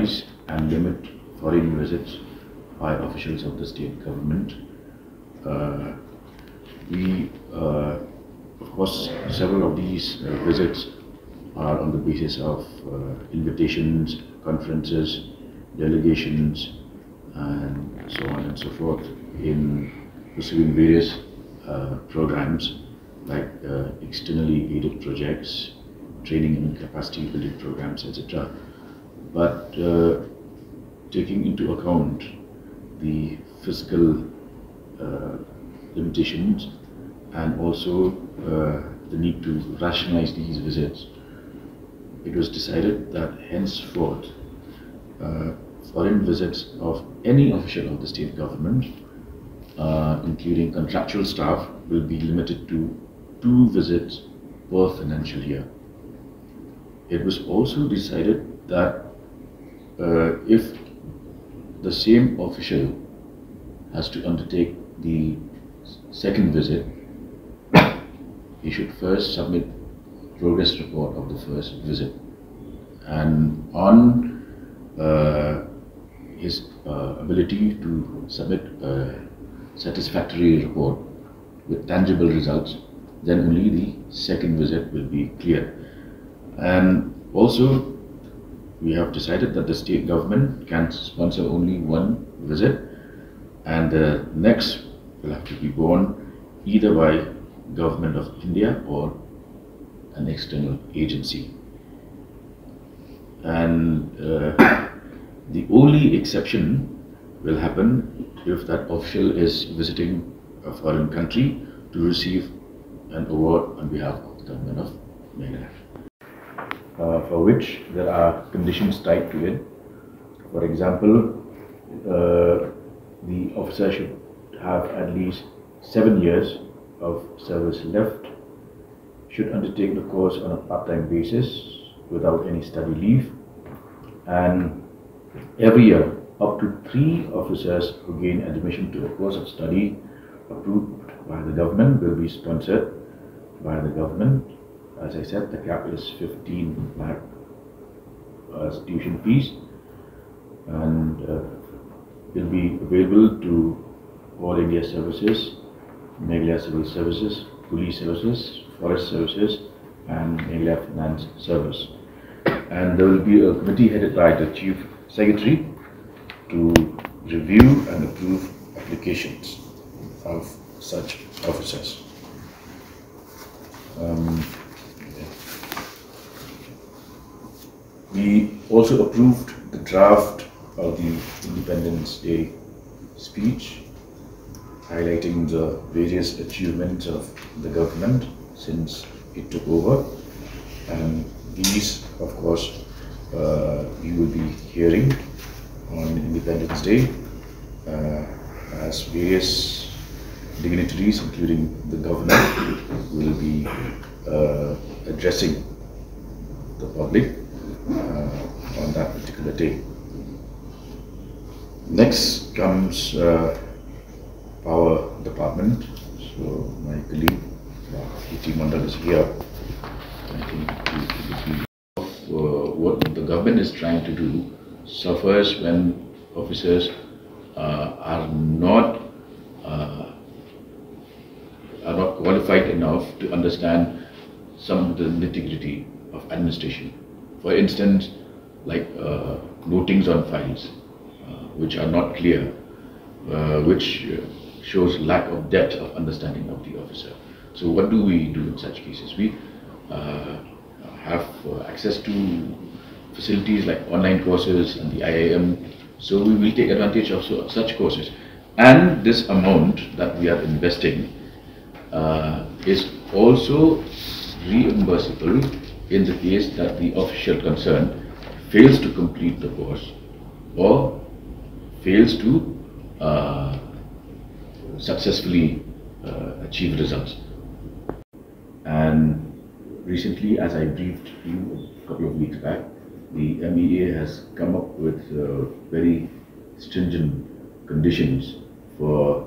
rationalize and limit foreign visits by officials of the state government. Of course, several of these visits are on the basis of invitations, conferences, delegations, and so on and so forth, in pursuing various programs like externally aided projects, training and capacity building programs, etc. But taking into account the fiscal limitations and also the need to rationalize these visits, it was decided that henceforth foreign visits of any official of the state government, including contractual staff, will be limited to 2 visits per financial year. It was also decided that if the same official has to undertake the second visit, he should first submit progress report of the first visit, and on his ability to submit a satisfactory report with tangible results, then only the second visit will be clear. And also, we have decided that the state government can sponsor only 1 visit, and the next will have to be borne either by Government of India or an external agency. And the only exception will happen if that official is visiting a foreign country to receive an award on behalf of the government of Meghalaya, for which there are conditions tied to it. For example, the officer should have at least 7 years of service left, should undertake the course on a part-time basis without any study leave, and every year up to 3 officers who gain admission to a course of study approved by the government will be sponsored by the government. As I said, the cap is 15 lakh as tuition fees, and will be available to all India services, Meghalaya Civil Services, Police Services, Forest Services, and Meghalaya Finance Service. And there will be a committee headed by the Chief Secretary to review and approve applications of such officers. We also approved the draft of the Independence Day speech, highlighting the various achievements of the government since it took over, and these, of course, we will be hearing on Independence Day as various dignitaries, including the governor, will be addressing the public on that particular day. Next comes Power Department. So my colleague E.T. Mandal is here. I think what the government is trying to do suffers when officers are not qualified enough to understand some of the nitty-gritty of administration. For instance, like notings on files, which are not clear, which shows lack of depth of understanding of the officer. So what do we do in such cases? We have access to facilities like online courses and the IIM, so we will take advantage of such courses. And this amount that we are investing is also reimbursable in the case that the official concerned fails to complete the course or fails to successfully achieve results. And recently, as I briefed you a couple of weeks back, the MEA has come up with very stringent conditions for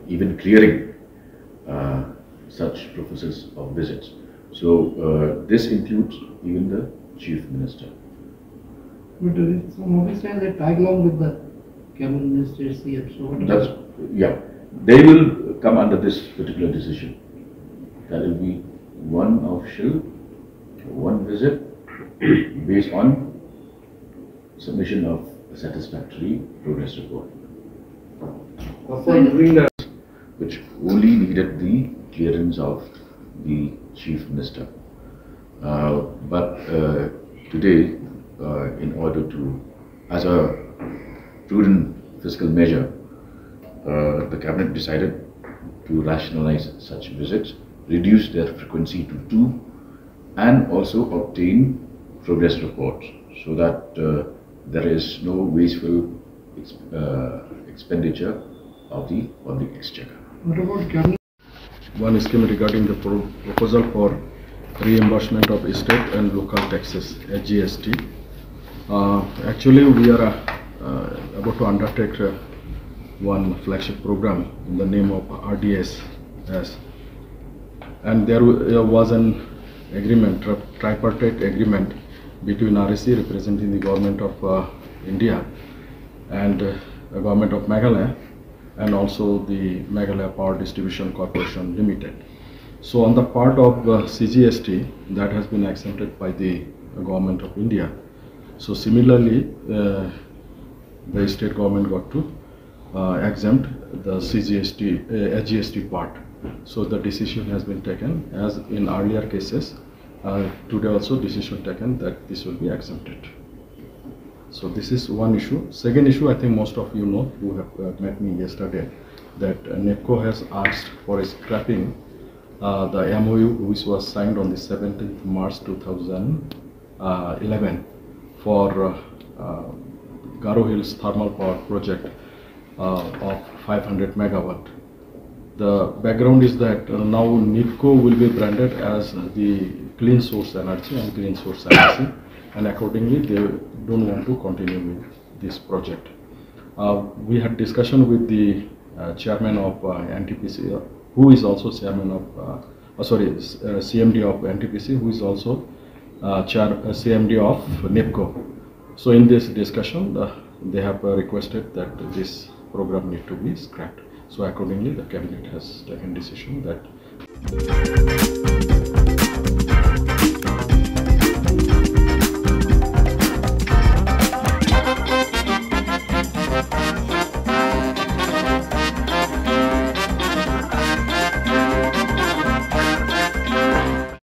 even clearing such proposals of visits. So this includes even the Chief Minister. But some office says they tag along with the cabinet ministers here. So That's, yeah, they will come under this particular decision. That will be one official, one visit based on submission of a satisfactory progress report, which only needed the clearance of the Chief Minister. But today, in order to, as a prudent fiscal measure, the Cabinet decided to rationalize such visits, reduce their frequency to 2, and also obtain progress reports so that there is no wasteful expenditure of the public exchequer. what about cabinet? One scheme regarding the proposal for reimbursement of state and local taxes, GST. Actually, we are about to undertake one flagship program in the name of RDS, and there was an agreement, tripartite agreement between RSC representing the government of India and the government of Meghalaya, and also the Meghalaya Power Distribution Corporation Limited. So on the part of CGST, that has been exempted by the government of India. So similarly, the state government got to exempt the CGST, SGST part. So the decision has been taken, as in earlier cases. Today also decision taken that this will be exempted. So this is one issue. Second issue, I think most of you know, who have met me yesterday, that NEPCO has asked for scrapping the MOU which was signed on the 17th March 2011 for Garo Hills Thermal Power Project of 500 megawatt. The background is that now NEPCO will be branded as the Clean Source Energy and Green Source Energy, and accordingly they don't want to continue with this project. We had discussion with the chairman of NTPC, who is also chairman of, CMD of NTPC, who is also CMD of NEPCO. So in this discussion, they have requested that this program need to be scrapped. So accordingly, the cabinet has taken decision that